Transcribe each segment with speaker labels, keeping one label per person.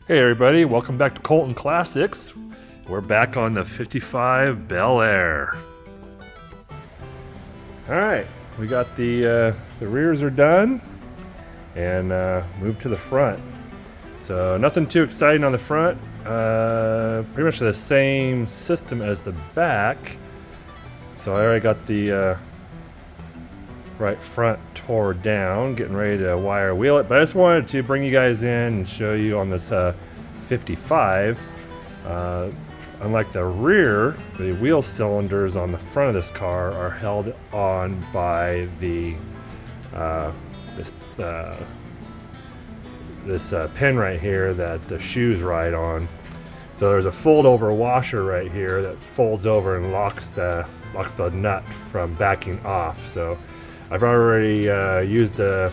Speaker 1: Hey everybody, welcome back to Colton Classics. We're back on the 55 Belair. Alright, we got the rears are done and moved to the front. So nothing too exciting on the front. Pretty much the same system as the back. So I already got the right front tore down, getting ready to wire wheel it, but I just wanted to bring you guys in and show you on this 55. Unlike the rear, the wheel cylinders on the front of this car are held on by the this pin right here that the shoes ride on. So there's a fold over washer right here that folds over and locks the nut from backing off. So I've already used a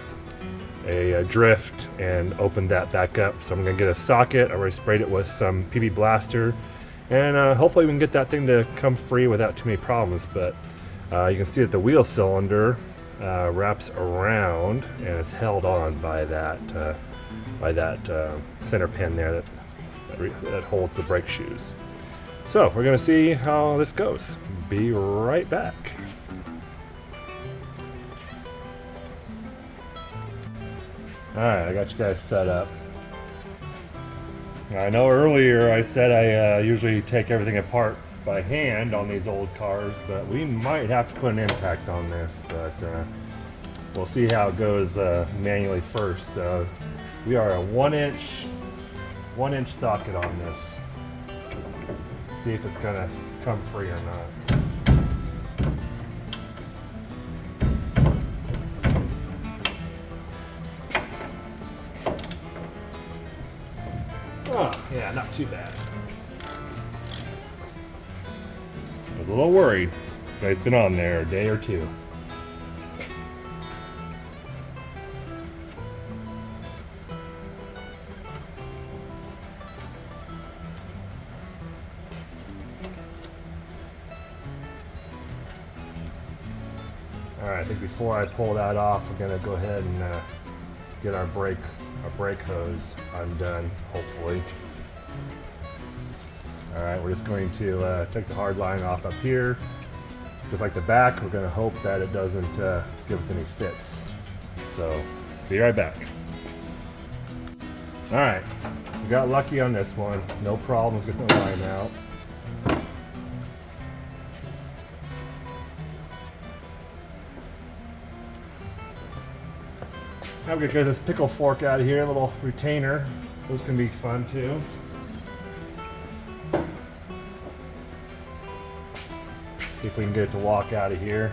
Speaker 1: drift and opened that back up. So I'm gonna get a socket. I already sprayed it with some PB Blaster, and hopefully we can get that thing to come free without too many problems. But you can see that the wheel cylinder wraps around and is held on by that center pin there that holds the brake shoes. So we're gonna see how this goes. Be right back. Alright, I got you guys set up. I know earlier I said I usually take everything apart by hand on these old cars, but we might have to put an impact on this, but we'll see how it goes manually first. So we are a 1-inch socket on this. See if it's gonna come free or not. Oh, yeah, not too bad. I was a little worried. You guys been on there a day or two. Alright, I think before I pull that off, we're going to go ahead and get our brake hose undone, hopefully. Alright, we're just going to take the hard line off up here. Just like the back, we're going to hope that it doesn't give us any fits. So, be right back. Alright, we got lucky on this one. No problems getting the line out. I'm gonna get this pickle fork out of here, a little retainer. Those can be fun too. See if we can get it to walk out of here.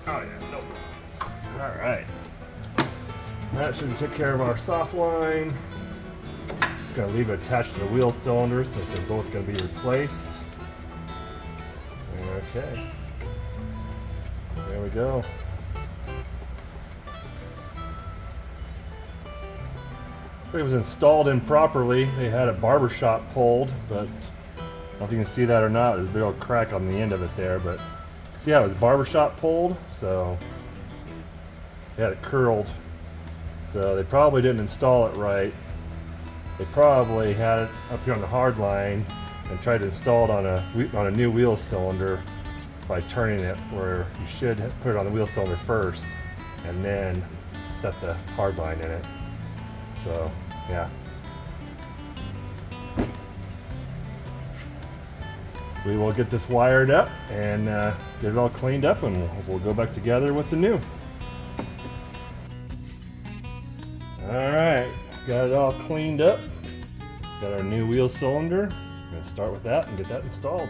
Speaker 1: Oh yeah, nope. Alright. That should take care of our soft line. Just going to leave it attached to the wheel cylinder since they're both going to be replaced. Okay. There we go. It was installed improperly. They had a barbershop pulled, but I don't know if you can see that or not. There's a big old crack on the end of it there, but see how it was barbershop pulled? So they had it curled. So they probably didn't install it right. They probably had it up here on the hard line and tried to install it on a new wheel cylinder by turning it where you should put it on the wheel cylinder first and then set the hard line in it. So, yeah. We will get this wired up and get it all cleaned up, and we'll go back together with the new. Alright, got it all cleaned up. Got our new wheel cylinder. I'm going to start with that and get that installed.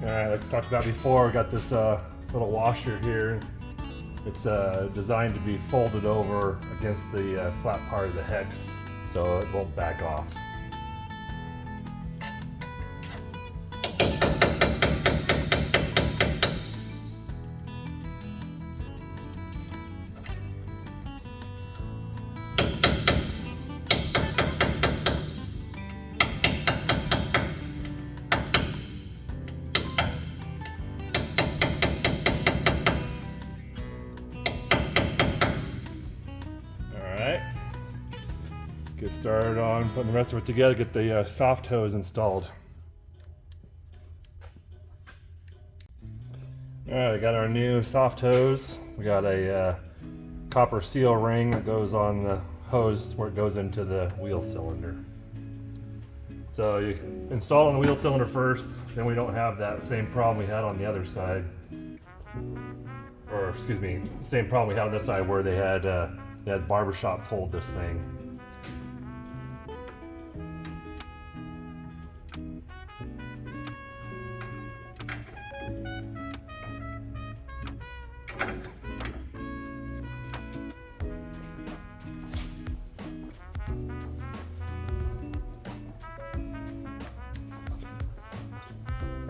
Speaker 1: Alright, like I talked about before, we got this little washer here. It's designed to be folded over against the flat part of the hex so it won't back off. Get started on putting the rest of it together, get the soft hose installed. Alright, I got our new soft hose. We got a copper seal ring that goes on the hose where it goes into the wheel cylinder. So you install on the wheel cylinder first, then we don't have that same problem we had on the other side. Or excuse me, same problem we had on this side where they had barbershop pulled this thing.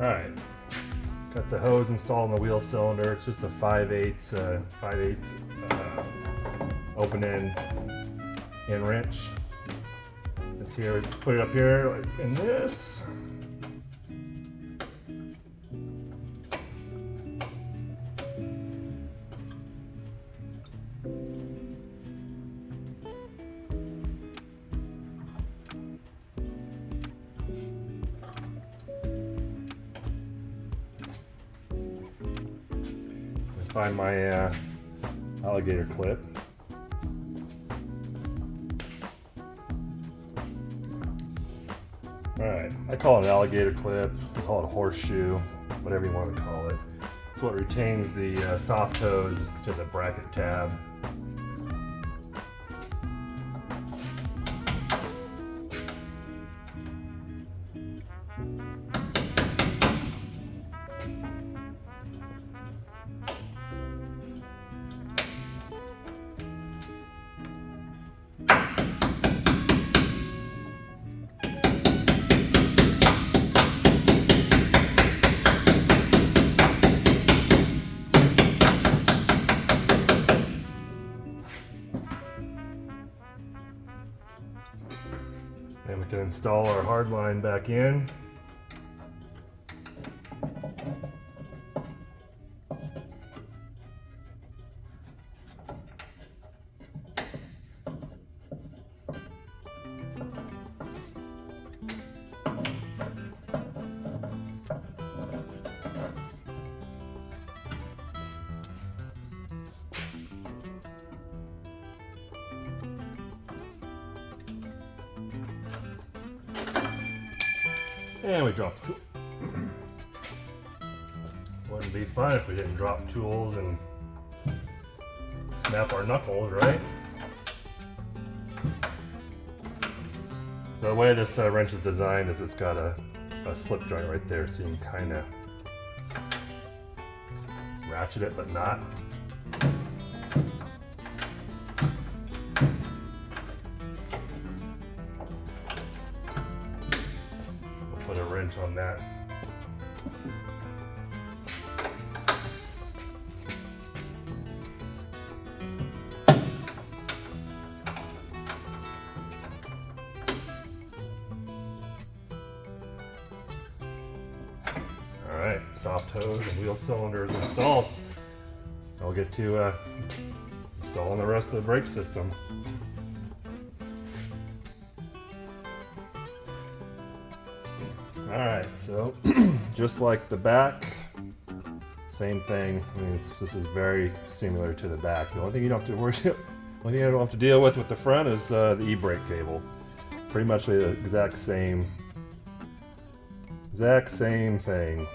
Speaker 1: Alright, got the hose installed in the wheel cylinder. It's just a 5/8 open end wrench. This here, put it up here like in this. Find my alligator clip. Alright, I call it an alligator clip, I call it a horseshoe, whatever you want to call it. It's what retains the soft hose to the bracket tab. Then we can install our hard line back in. And we drop the tool. Wouldn't be fun if we didn't drop tools and snap our knuckles, right? The way this wrench is designed is it's got a slip joint right there, so you can kind of ratchet it, but not. Put a wrench on that. Alright, soft hose and wheel cylinder is installed. I'll get to installing the rest of the brake system. Alright, so just like the back, same thing. I mean, this is very similar to the back. The only thing you don't have to worry about, only thing I don't have to deal with the front is the e-brake cable. Pretty much the exact same thing.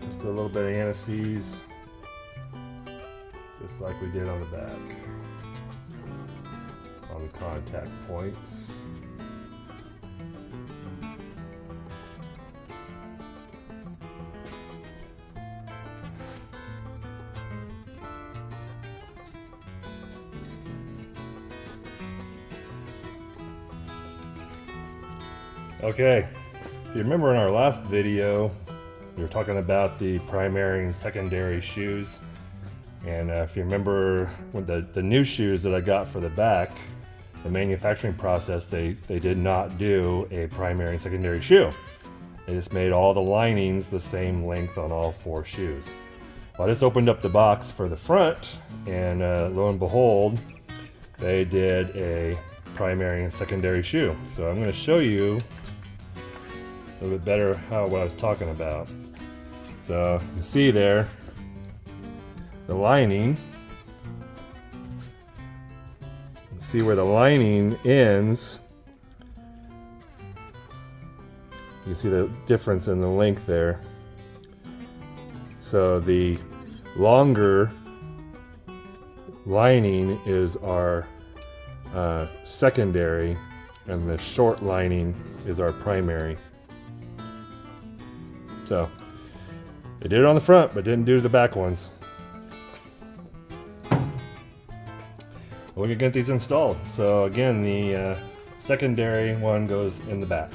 Speaker 1: Just a little bit of anti-seize. Just like we did on the back. on the contact points. Okay, if you remember in our last video, we were talking about the primary and secondary shoes. And if you remember when the new shoes that I got for the back, the manufacturing process, they did not do a primary and secondary shoe. They just made all the linings the same length on all 4 shoes. Well, I just opened up the box for the front, and lo and behold, they did a primary and secondary shoe. So I'm going to show you a little bit better what I was talking about. So you see there, the lining. See where the lining ends. You see the difference in the length there. So the longer lining is our secondary, and the short lining is our primary. So they did it on the front, but didn't do the back ones. We can get these installed. So again, the secondary one goes in the back.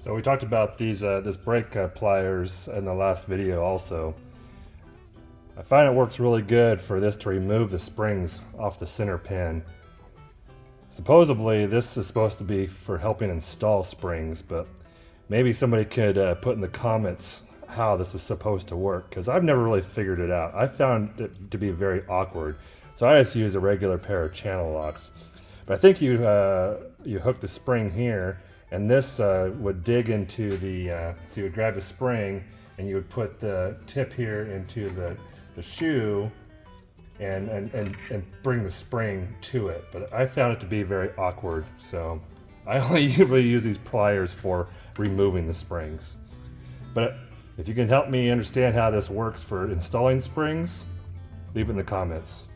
Speaker 1: So we talked about these this brake pliers in the last video also. I find it works really good for this to remove the springs off the center pin. Supposedly this is supposed to be for helping install springs, but maybe somebody could put in the comments how this is supposed to work, because I've never really figured it out. I found it to be very awkward, so I just use a regular pair of channel locks. But I think you hook the spring here, and this would dig into the, so you would grab the spring and you would put the tip here into the shoe and bring the spring to it. But I found it to be very awkward, so I only usually use these pliers for removing the springs. But If you can help me understand how this works for installing springs, leave it in the comments.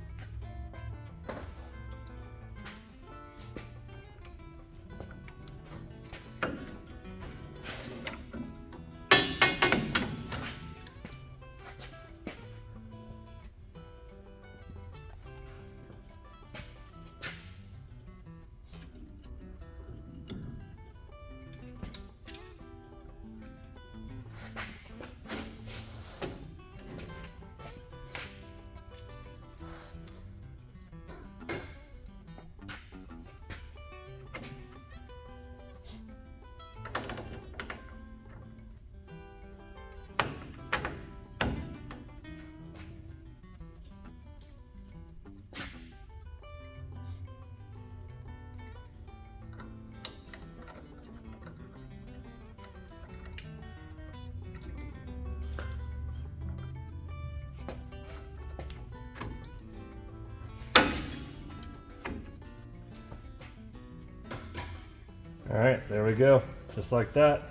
Speaker 1: All right, there we go, just like that.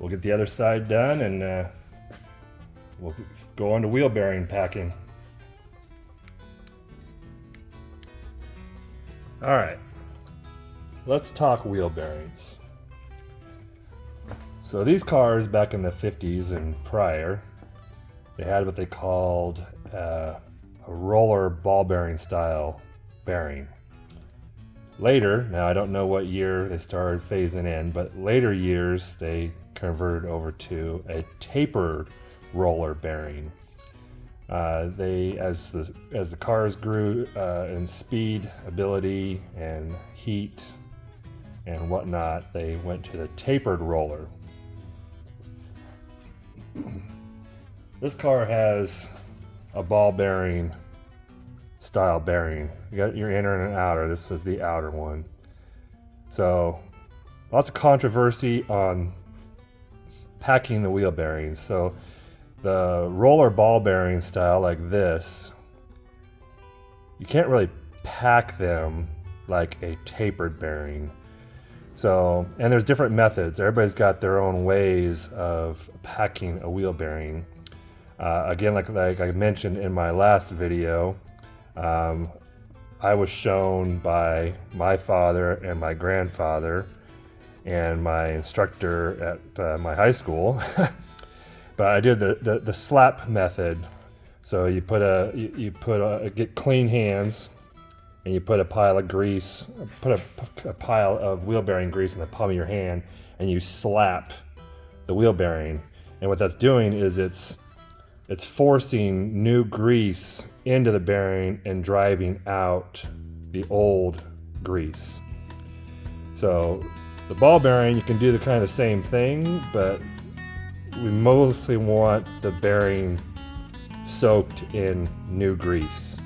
Speaker 1: We'll get the other side done and we'll go on to wheel bearing packing. All right, let's talk wheel bearings. So these cars back in the 50s and prior, they had what they called a roller ball bearing style bearing. Later, now I don't know what year they started phasing in, but later years they converted over to a tapered roller bearing. As the cars grew in speed, ability, and heat and whatnot, they went to the tapered roller. This car has a ball bearing style bearing. You got your inner and an outer. This is the outer one. So lots of controversy on packing the wheel bearings. So the roller ball bearing style like this, you can't really pack them like a tapered bearing. So, and there's different methods. Everybody's got their own ways of packing a wheel bearing. Again, like I mentioned in my last video, I was shown by my father and my grandfather and my instructor at my high school. But I did the slap method. So you get clean hands and you put a pile of grease, put a pile of wheel bearing grease in the palm of your hand, and you slap the wheel bearing. And what that's doing is it's forcing new grease into the bearing and driving out the old grease. So the ball bearing, you can do the kind of same thing, but we mostly want the bearing soaked in new grease.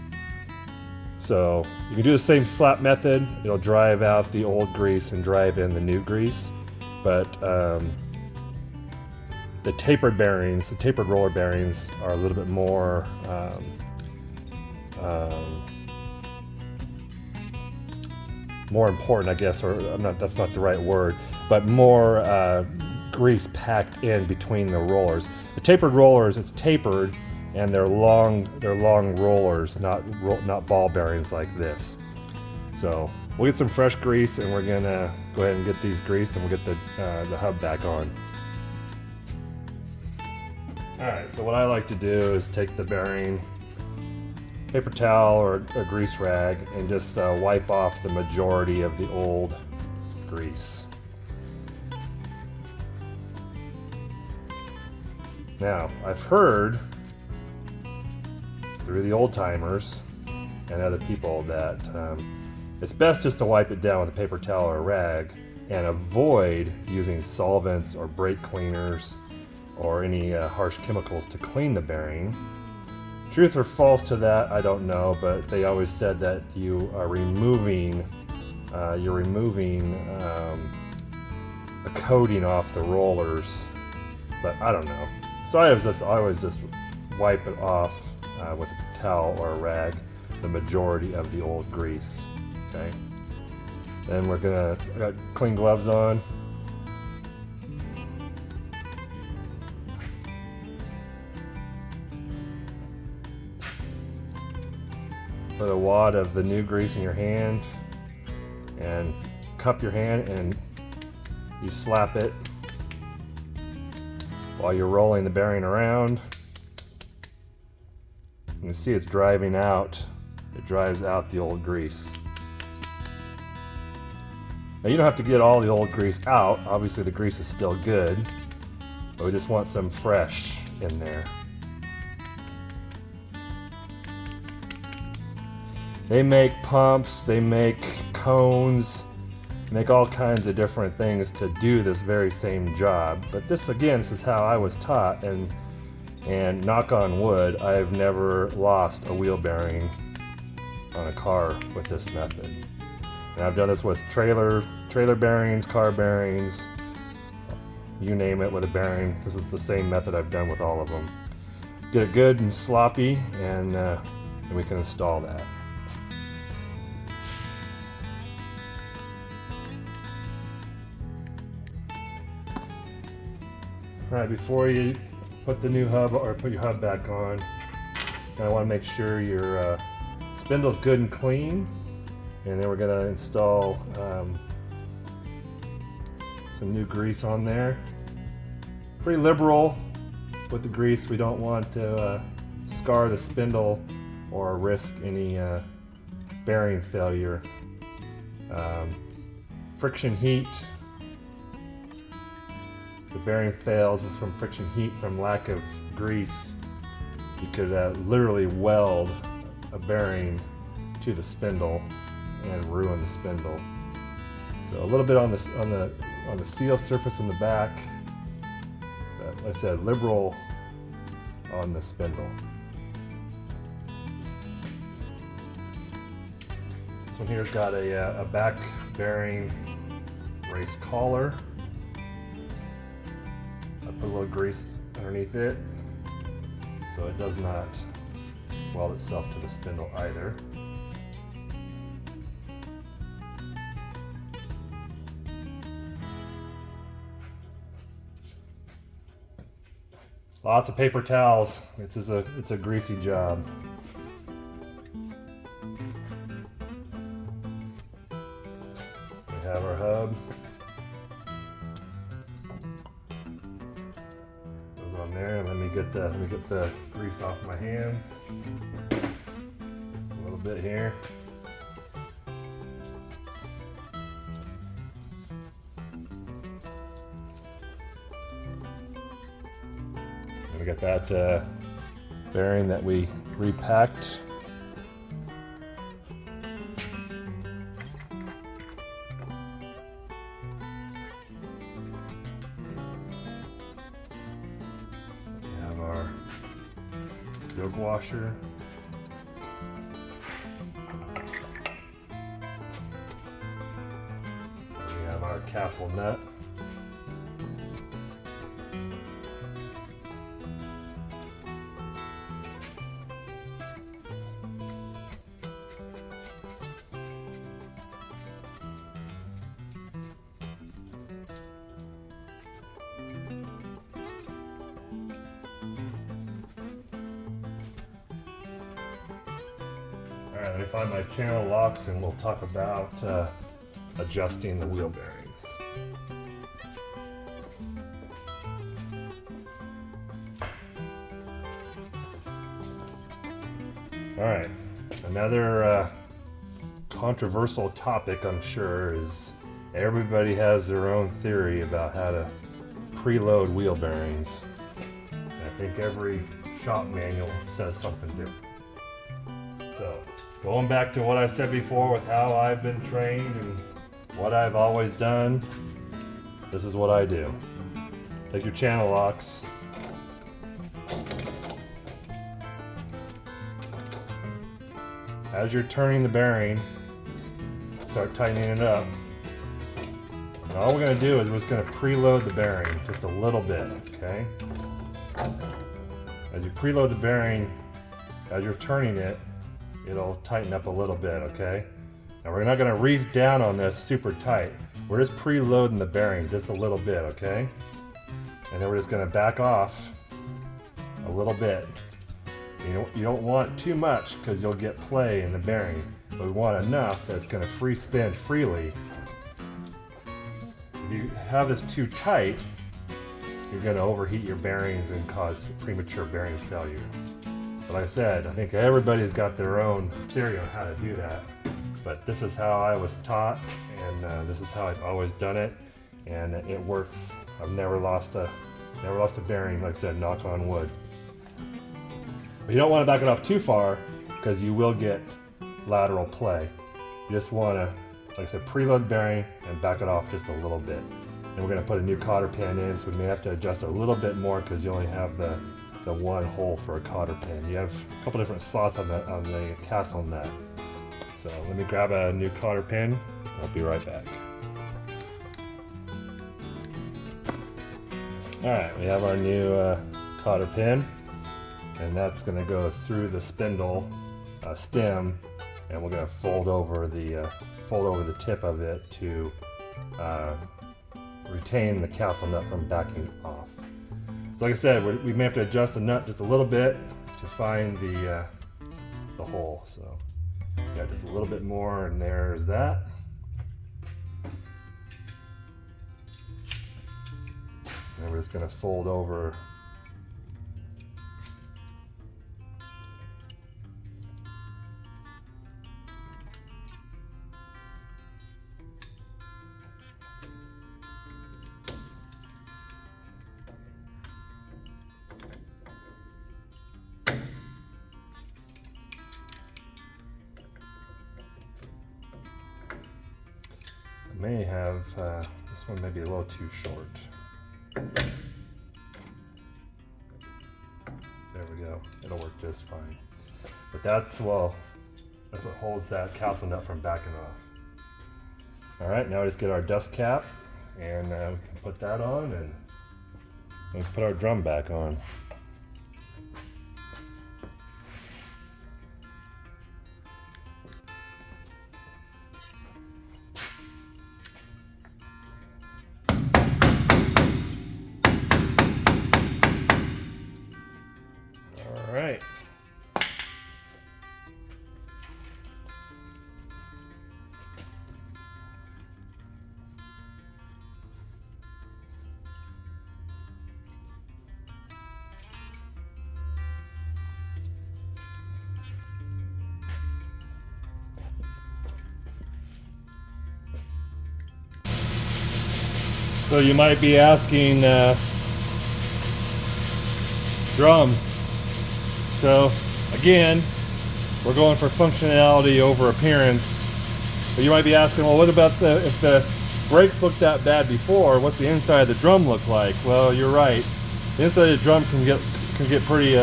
Speaker 1: So you can do the same slap method. It'll drive out the old grease and drive in the new grease. But the tapered bearings, the tapered roller bearings, are a little bit more more important, I guess, or that's not the right word, but more grease packed in between the rollers. The tapered rollers, it's tapered, and they're long rollers, not ball bearings like this. So we'll get some fresh grease, and we're gonna go ahead and get these greased, and we'll get the hub back on. Alright, so what I like to do is take the bearing, paper towel or a grease rag, and just wipe off the majority of the old grease. Now, I've heard through the old timers and other people that it's best just to wipe it down with a paper towel or a rag and avoid using solvents or brake cleaners or any harsh chemicals to clean the bearing. Truth or false to that, I don't know, but they always said that you are removing the coating off the rollers, but I don't know. So I always just wipe it off with a towel or a rag, the majority of the old grease. Okay. Then I got clean gloves on. Put a wad of the new grease in your hand and cup your hand, and you slap it while you're rolling the bearing around. You can see it's driving out. It drives out the old grease. Now you don't have to get all the old grease out. Obviously the grease is still good, but we just want some fresh in there. They make pumps, they make cones, make all kinds of different things to do this very same job. But this, again, this is how I was taught, and knock on wood, I've never lost a wheel bearing on a car with this method. And I've done this with trailer bearings, car bearings, you name it with a bearing. This is the same method I've done with all of them. Get it good and sloppy, and we can install that. All right, before you put the new hub or put your hub back on, I want to make sure your spindle's good and clean, and then we're going to install some new grease on there. Pretty liberal with the grease. We don't want to scar the spindle or risk any bearing failure. Friction heat. The bearing fails from friction heat, from lack of grease. You could literally weld a bearing to the spindle and ruin the spindle. So a little bit on the seal surface in the back. But like I said, liberal on the spindle. This one here's got a back bearing race collar. Put a little grease underneath it so it does not weld itself to the spindle either. Lots of paper towels. It's a greasy job. We have our hub. On there, let me get the grease off my hands. A little bit here. And we got that bearing that we repacked. Yoke washer. We have our castle nut. Alright, let me find my channel locks and we'll talk about adjusting the wheel bearings. Alright, another controversial topic, I'm sure, is everybody has their own theory about how to preload wheel bearings. And I think every shop manual says something different. So, going back to what I said before with how I've been trained and what I've always done, this is what I do. Take your channel locks. As you're turning the bearing, start tightening it up. And all we're going to do is we're just going to preload the bearing just a little bit, okay? As you preload the bearing, as you're turning it, it'll tighten up a little bit, okay? Now we're not going to reef down on this super tight. We're just preloading the bearing just a little bit, okay? And then we're just going to back off a little bit. You don't want too much because you'll get play in the bearing, but we want enough that it's going to free spin freely. If you have this too tight, you're going to overheat your bearings and cause premature bearing failure. But like I said, I think everybody's got their own theory on how to do that. But this is how I was taught, and this is how I've always done it, and it works. I've never lost a bearing, like I said, knock on wood. But you don't want to back it off too far because you will get lateral play. You just want to, like I said, preload bearing and back it off just a little bit. And we're going to put a new cotter pin in, so we may have to adjust a little bit more because you only have the one hole for a cotter pin. You have a couple different slots on the castle nut. So let me grab a new cotter pin. I'll be right back. Alright, we have our new cotter pin, and that's going to go through the spindle stem, and we're going to fold over the tip of it to retain the castle nut from backing off. So like I said, we may have to adjust the nut just a little bit to find the hole. So got just a little bit more, and there's that. And we're just going to fold over may have, this one may be a little too short. There we go, it'll work just fine. But that's what holds that castle nut from backing off. All right, now we just get our dust cap, and we can put that on, and let's put our drum back on. All right. So you might be asking, drums. So again, we're going for functionality over appearance. But you might be asking, well, what about if the brakes looked that bad before? What's the inside of the drum look like? Well, you're right. The inside of the drum can get pretty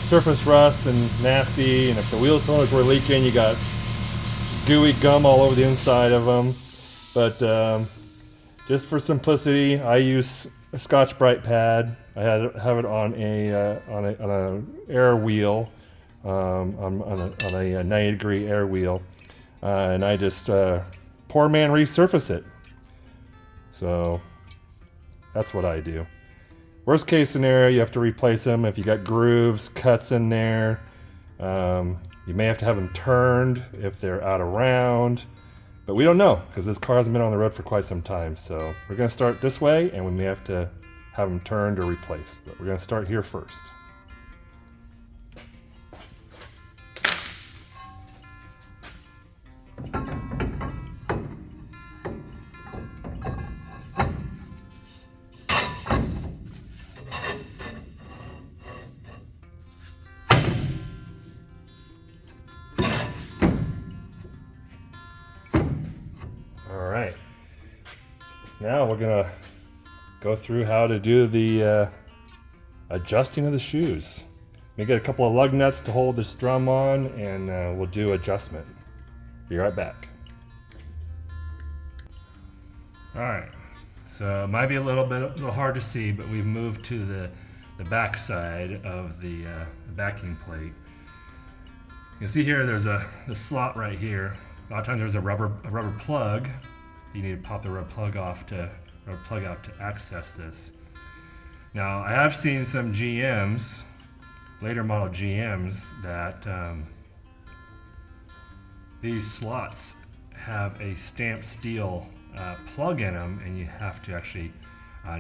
Speaker 1: surface rust and nasty. And if the wheel cylinders were leaking, you got gooey gum all over the inside of them. But just for simplicity, I use a Scotch-Brite pad. I have it on a air wheel, on a 90-degree air wheel, and I just poor man resurface it. So that's what I do. Worst case scenario, you have to replace them if you got grooves, cuts in there. You may have to have them turned if they're out of round. But we don't know, because this car hasn't been on the road for quite some time. So we're going to start this way, and we may have to have them turned or replaced. But we're going to start here first. Alright, now we're going to go through how to do the adjusting of the shoes. We get a couple of lug nuts to hold this drum on, and we'll do adjustment. Be right back. Alright, so it might be a little hard to see, but we've moved to the back side of the backing plate. You can see here there's the slot right here. A lot of times there's a rubber plug. You need to pop the rubber plug out to access this. Now I have seen some GMs later model GMs that these slots have a stamped steel plug in them, and you have to actually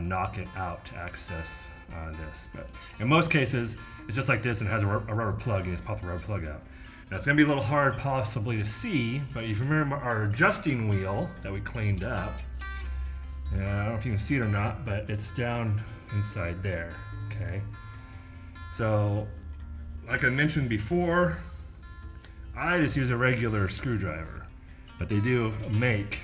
Speaker 1: knock it out to access this. But in most cases, it's just like this and has a rubber plug. You just pop the rubber plug out. Now it's going to be a little hard possibly to see, but if you remember our adjusting wheel that we cleaned up, I don't know if you can see it or not, but it's down inside there, okay? So, like I mentioned before, I just use a regular screwdriver, but they do make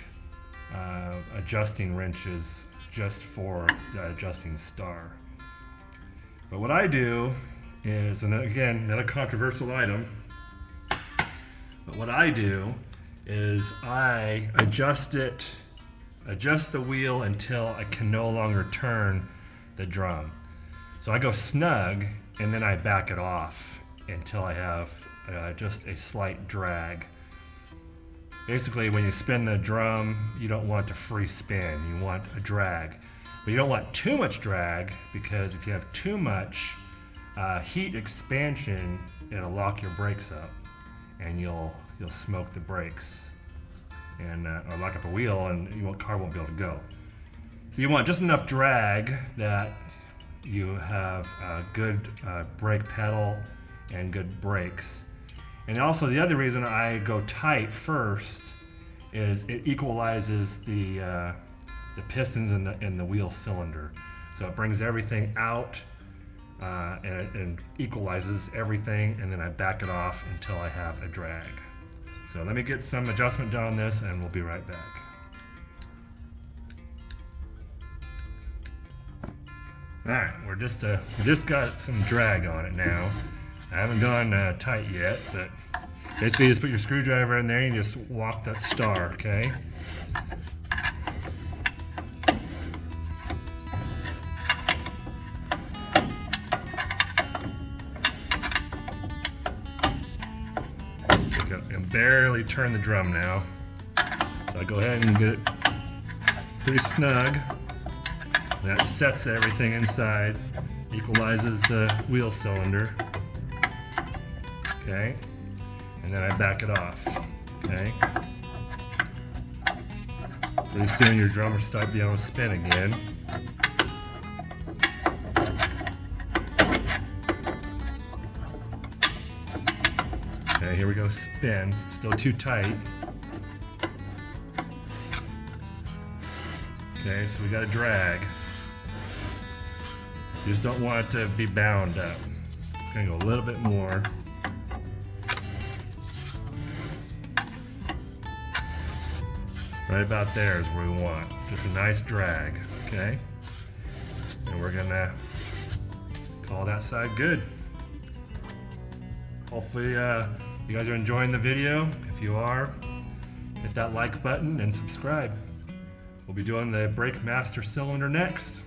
Speaker 1: adjusting wrenches just for that adjusting star. But what I do is, and again, another controversial item, but what I do is I adjust the wheel until I can no longer turn the drum. So I go snug and then I back it off until I have just a slight drag. Basically, when you spin the drum, you don't want to free spin, you want a drag. But you don't want too much drag, because if you have too much heat expansion, it'll lock your brakes up and you'll smoke the brakes and or lock up a wheel, and your car won't be able to go. So you want just enough drag that you have a good brake pedal and good brakes. And also the other reason I go tight first is it equalizes the pistons in the wheel cylinder. So it brings everything out and equalizes everything, and then I back it off until I have a drag. So let me get some adjustment done on this and we'll be right back. Alright, we just got some drag on it now. I haven't gone tight yet, but basically you just put your screwdriver in there and you just walk that star, okay? And barely turn the drum now. So I go ahead and get it pretty snug. That sets everything inside, equalizes the wheel cylinder. Okay, and then I back it off. Okay, pretty soon your drum will start being able to spin again. Okay, here we go, spin. Still too tight. Okay, so we got a drag. You just don't want it to be bound up. It's gonna go a little bit more. Right about there is where we want. Just a nice drag, okay? And we're gonna call that side good. Hopefully you guys are enjoying the video. If you are, hit that like button and subscribe. We'll be doing the Brake Master cylinder next.